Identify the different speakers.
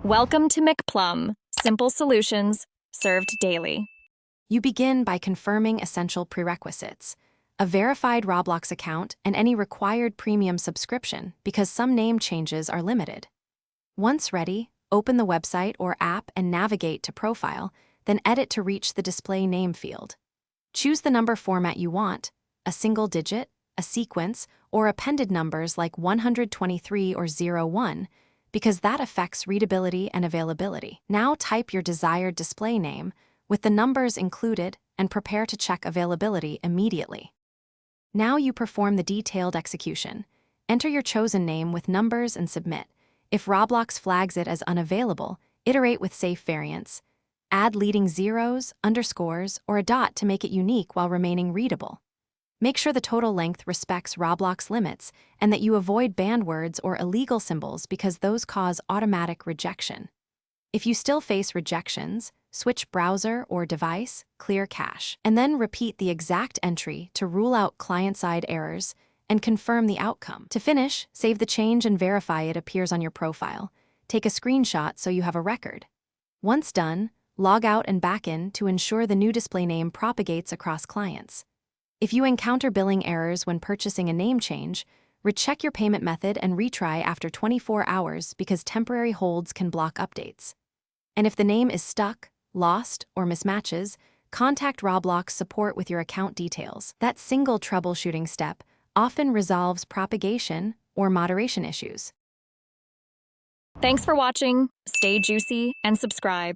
Speaker 1: Welcome to McPlum, simple solutions served daily.
Speaker 2: You begin by confirming essential prerequisites: a verified Roblox account and any required premium subscription, because some name changes are limited. Once ready, open the website or app and navigate to Profile, then edit to reach the Display Name field. Choose the number format you want: a single digit, a sequence, or appended numbers like 123 or 01, because that affects readability and availability. Now type your desired display name with the numbers included and prepare to check availability immediately. Now you perform the detailed execution. Enter your chosen name with numbers and submit. If Roblox flags it as unavailable, iterate with safe variants. Add leading zeros, underscores, or a dot to make it unique while remaining readable. Make sure the total length respects Roblox limits and that you avoid banned words or illegal symbols, because those cause automatic rejection. If you still face rejections, switch browser or device, clear cache, and then repeat the exact entry to rule out client-side errors and confirm the outcome. To finish, save the change and verify it appears on your profile. Take a screenshot so you have a record. Once done, log out and back in to ensure the new display name propagates across clients. If you encounter billing errors when purchasing a name change, recheck your payment method and retry after 24 hours, because temporary holds can block updates. And if the name is stuck, lost, or mismatches, contact Roblox support with your account details. That single troubleshooting step often resolves propagation or moderation issues.
Speaker 1: Thanks for watching. Stay juicy and subscribe.